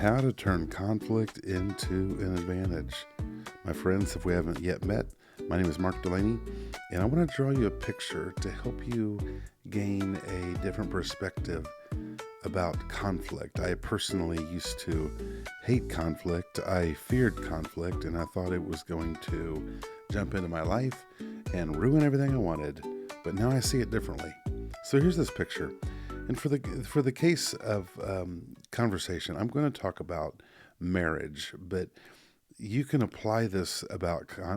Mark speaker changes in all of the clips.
Speaker 1: How to turn conflict into an advantage. My friends, if we haven't yet met, my name is Mark Delaney, and I want to draw you a picture to help you gain a different perspective about conflict. I personally used to hate conflict. I feared conflict, and I thought it was going to jump into my life and ruin everything I wanted. But now I see it differently. So here's this picture. And for the case of conversation, I'm going to talk about marriage, but you can apply this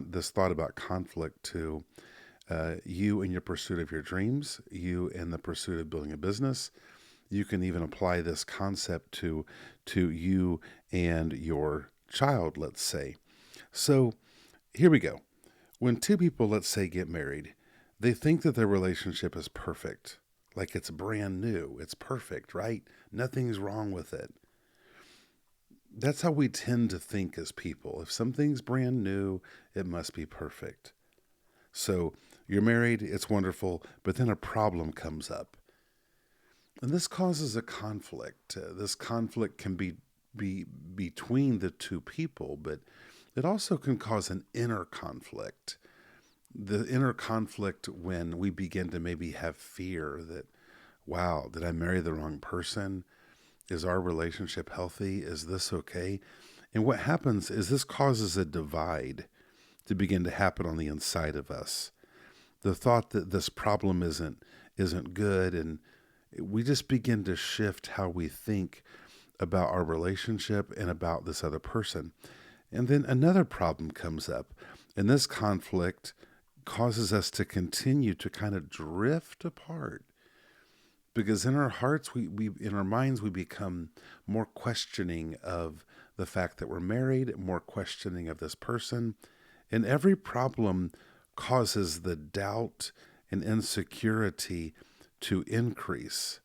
Speaker 1: this thought about conflict to you in your pursuit of your dreams, you in the pursuit of building a business. You can even apply this concept to you and your child, let's say. So here we go. When two people, let's say, get married, they think that their relationship is perfect. Like it's brand new. It's perfect, right? Nothing's wrong with it. That's how we tend to think as people. If something's brand new, it must be perfect. So you're married, it's wonderful, but then a problem comes up. And this causes a conflict. This conflict can be between the two people, but it also can cause an inner conflict. The inner conflict when we begin to maybe have fear that, wow, did I marry the wrong person? Is our relationship healthy? Is this okay? And what happens is this causes a divide to begin to happen on the inside of us. The thought that this problem isn't good, and we just begin to shift how we think about our relationship and about this other person. And then another problem comes up, and this conflict causes us to continue to kind of drift apart because in our hearts, we in our minds, we become more questioning of the fact that we're married, more questioning of this person. And every problem causes the doubt and insecurity to increase.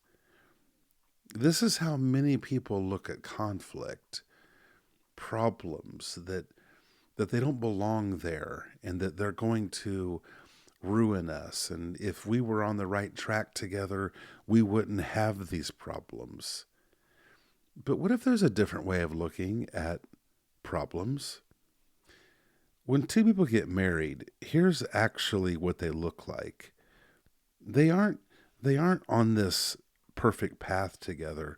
Speaker 1: This is how many people look at conflict, problems that they don't belong there and that they're going to ruin us. And if we were on the right track together, we wouldn't have these problems. But what if there's a different way of looking at problems? When two people get married, here's actually what they look like. They aren't they aren't on this perfect path together.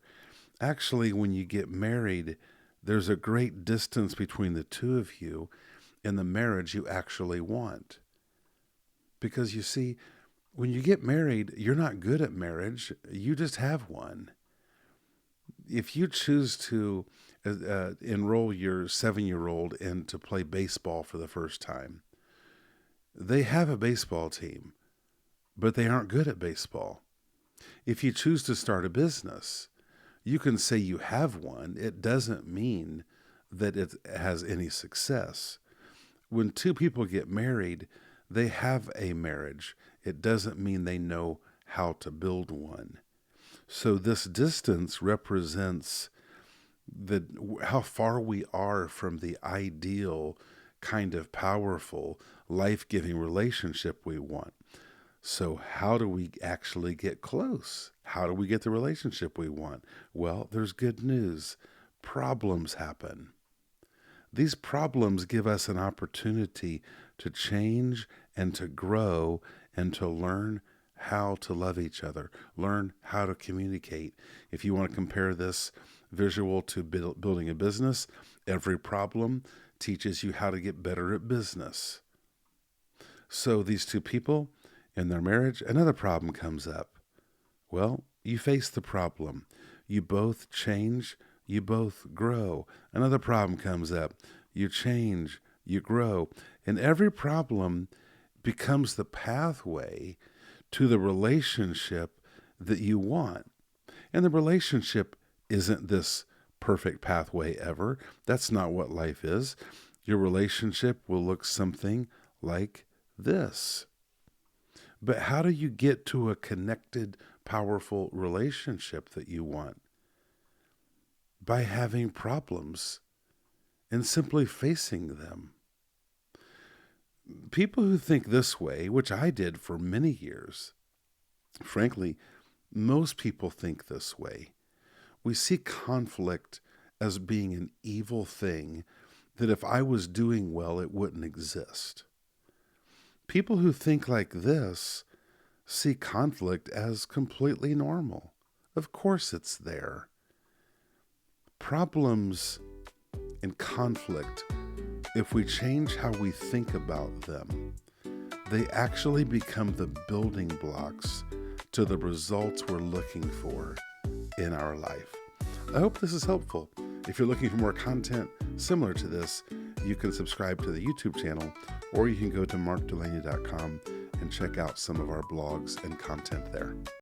Speaker 1: Actually, when you get married, there's a great distance between the two of you in the marriage you actually want. Because you see, when you get married, you're not good at marriage. You just have one. If you choose to enroll your 7-year old in to play baseball for the first time, they have a baseball team, but they aren't good at baseball. If you choose to start a business, you can say you have one. It doesn't mean that it has any success. When two people get married, they have a marriage. It doesn't mean they know how to build one. So this distance represents the how far we are from the ideal kind of powerful, life-giving relationship we want. So how do we actually get close? How do we get the relationship we want? Well, there's good news. Problems happen. These problems give us an opportunity to change and to grow and to learn how to love each other, learn how to communicate. If you want to compare this visual to building a business, every problem teaches you how to get better at business. So these two people in their marriage, another problem comes up. Well, you face the problem. You both change, you both grow. Another problem comes up. You change, you grow. And every problem becomes the pathway to the relationship that you want. And the relationship isn't this perfect pathway ever. That's not what life is. Your relationship will look something like this. But how do you get to a connected, powerful relationship that you want? By having problems and simply facing them. People who think this way, which I did for many years, frankly, most people think this way. We see conflict as being an evil thing that if I was doing well, it wouldn't exist. People who think like this see conflict as completely normal. Of course it's there. Problems and conflict, if we change how we think about them, they actually become the building blocks to the results we're looking for in our life. I hope this is helpful. If you're looking for more content similar to this, you can subscribe to the YouTube channel, or you can go to markdelaney.com and check out some of our blogs and content there.